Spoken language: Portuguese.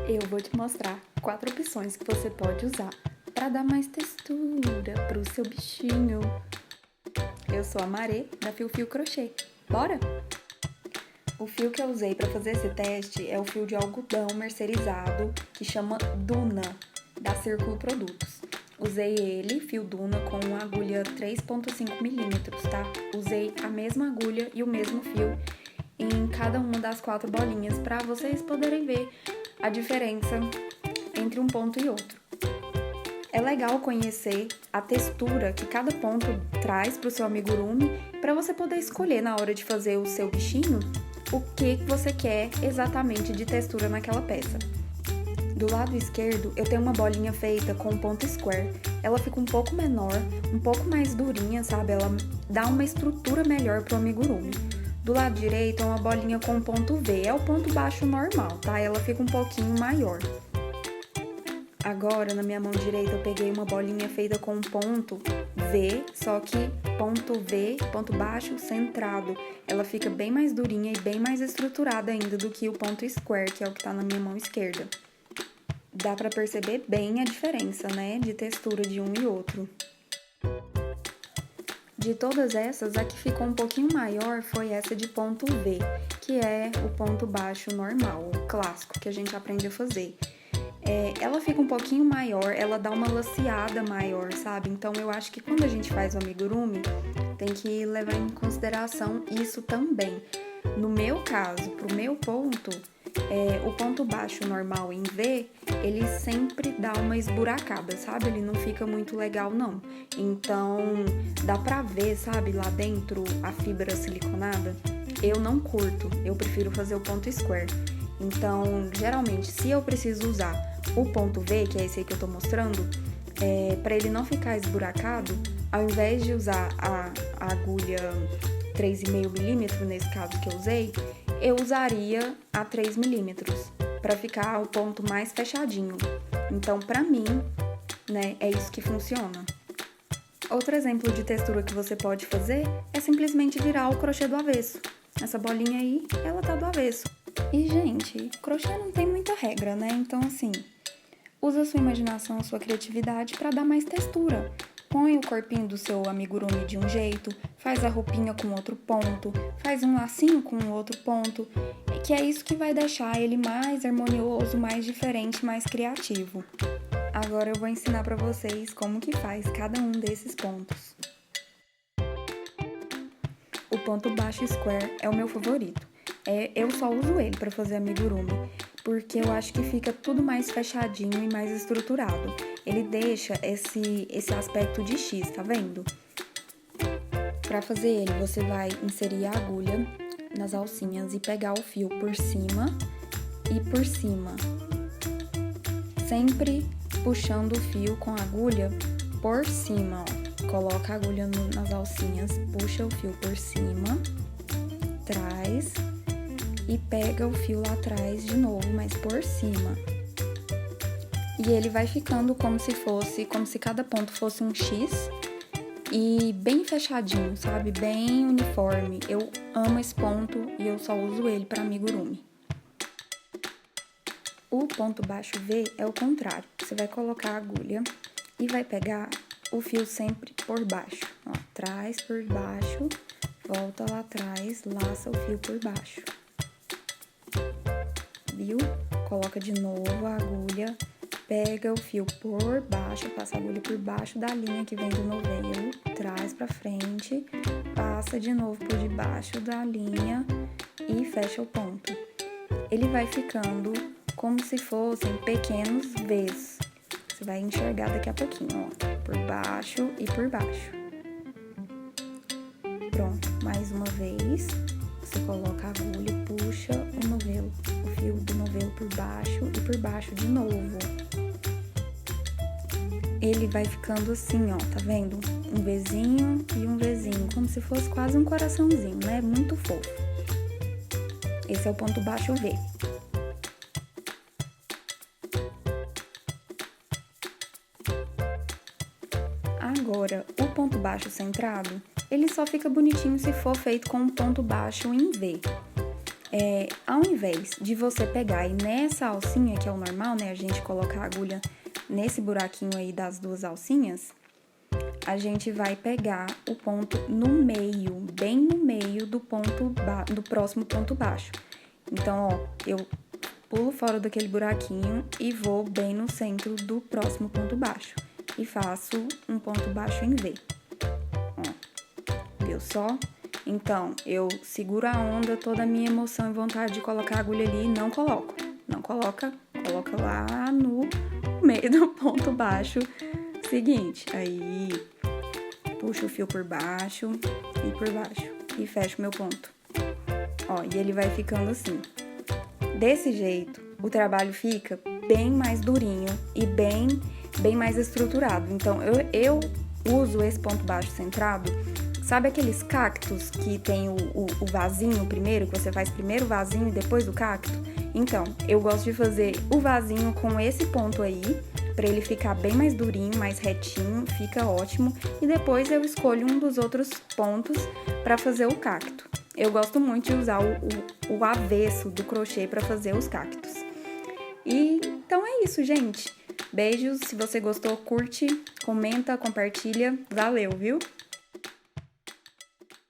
Eu vou te mostrar 4 opções que você pode usar para dar mais textura pro seu bichinho. Eu sou a Marê, da Fio Fio Crochê. Bora? O fio que eu usei para fazer esse teste é o fio de algodão mercerizado, que chama Duna, da Círculo Produtos. Usei ele, fio Duna, com uma agulha 3,5mm, tá? Usei a mesma agulha e o mesmo fio em cada uma das 4 bolinhas, para vocês poderem ver a diferença entre um ponto e outro. É legal conhecer a textura que cada ponto traz para o seu amigurumi, para você poder escolher na hora de fazer o seu bichinho o que você quer exatamente de textura naquela peça. Do lado esquerdo eu tenho uma bolinha feita com ponto square. Ela fica um pouco menor, um pouco mais durinha, sabe? Ela dá uma estrutura melhor para o amigurumi. Do lado direito é uma bolinha com ponto V, é o ponto baixo normal, tá? Ela fica um pouquinho maior. Agora, na minha mão direita, eu peguei uma bolinha feita com ponto V, só que ponto V, ponto baixo, centrado. Ela fica bem mais durinha e bem mais estruturada ainda do que o ponto square, que é o que tá na minha mão esquerda. Dá pra perceber bem a diferença, né, de textura de um e outro. De todas essas, a que ficou um pouquinho maior foi essa de ponto V, que é o ponto baixo normal, o clássico que a gente aprende a fazer. Ela fica um pouquinho maior, ela dá uma laceada maior, sabe? Então eu acho que quando a gente faz o amigurumi, tem que levar em consideração isso também. No meu caso, pro meu ponto, o ponto baixo normal em V, ele sempre dá uma esburacada, sabe? Ele não fica muito legal, não. Então, dá pra ver, sabe, lá dentro a fibra siliconada. Eu não curto, eu prefiro fazer o ponto square. Então, geralmente, se eu preciso usar o ponto V, que é esse aí que eu tô mostrando, pra ele não ficar esburacado, ao invés de usar a agulha 3,5mm, nesse caso que eu usei, eu usaria a 3mm, pra ficar o ponto mais fechadinho. Então, pra mim, né, é isso que funciona. Outro exemplo de textura que você pode fazer é simplesmente virar o crochê do avesso. Essa bolinha aí, ela tá do avesso. E, gente, crochê não tem muita regra, né? Então, assim, usa a sua imaginação, a sua criatividade pra dar mais textura. Põe o corpinho do seu amigurumi de um jeito, faz a roupinha com outro ponto, faz um lacinho com outro ponto, que é isso que vai deixar ele mais harmonioso, mais diferente, mais criativo. Agora eu vou ensinar pra vocês como que faz cada um desses pontos. O ponto baixo square é o meu favorito. Eu só uso ele pra fazer amigurumi, porque eu acho que fica tudo mais fechadinho e mais estruturado. Ele deixa esse aspecto de X, tá vendo? Pra fazer ele, você vai inserir a agulha nas alcinhas e pegar o fio por cima e por cima. Sempre puxando o fio com a agulha por cima, ó. Coloca a agulha nas alcinhas, puxa o fio por cima, traz e pega o fio lá atrás de novo, mas por cima. E ele vai ficando como se cada ponto fosse um X e bem fechadinho, sabe? Bem uniforme. Eu amo esse ponto e eu só uso ele para amigurumi. O ponto baixo V é o contrário. Você vai colocar a agulha e vai pegar o fio sempre por baixo. Ó, traz por baixo, volta lá atrás, laça o fio por baixo. Viu? Coloca de novo a agulha, pega o fio por baixo, passa a agulha por baixo da linha que vem do novelo, traz pra frente, passa de novo por debaixo da linha e fecha o ponto. Ele vai ficando como se fossem pequenos Vs. Você vai enxergar daqui a pouquinho, ó, por baixo e por baixo. Pronto, mais uma vez, você coloca a agulha, puxa o fio do novelo por baixo e por baixo de novo. Ele vai ficando assim, ó, tá vendo? Um Vzinho e um Vzinho, como se fosse quase um coraçãozinho, né? Muito fofo. Esse é o ponto baixo V. Agora, o ponto baixo centrado, ele só fica bonitinho se for feito com um ponto baixo em V. Ao invés de você pegar e nessa alcinha, que é o normal, né, a gente colocar a agulha nesse buraquinho aí das duas alcinhas, a gente vai pegar o ponto no meio, bem no meio do próximo ponto baixo. Então, ó, eu pulo fora daquele buraquinho e vou bem no centro do próximo ponto baixo. E faço um ponto baixo em V. Ó, viu só? Então, eu seguro a onda, toda a minha emoção e vontade de colocar a agulha ali e não coloco. Não coloca, coloca lá no meio do ponto baixo seguinte. Aí, puxo o fio por baixo e por baixo e fecho meu ponto. Ó, e ele vai ficando assim. Desse jeito, o trabalho fica bem mais durinho e bem mais estruturado. Então, eu uso esse ponto baixo centrado. Sabe aqueles cactos que tem o vasinho primeiro, que você faz primeiro o vasinho e depois o cacto? Então, eu gosto de fazer o vasinho com esse ponto aí, pra ele ficar bem mais durinho, mais retinho, fica ótimo. E depois eu escolho um dos outros pontos pra fazer o cacto. Eu gosto muito de usar o avesso do crochê pra fazer os cactos. E então é isso, gente. Beijos, se você gostou, curte, comenta, compartilha. Valeu, viu?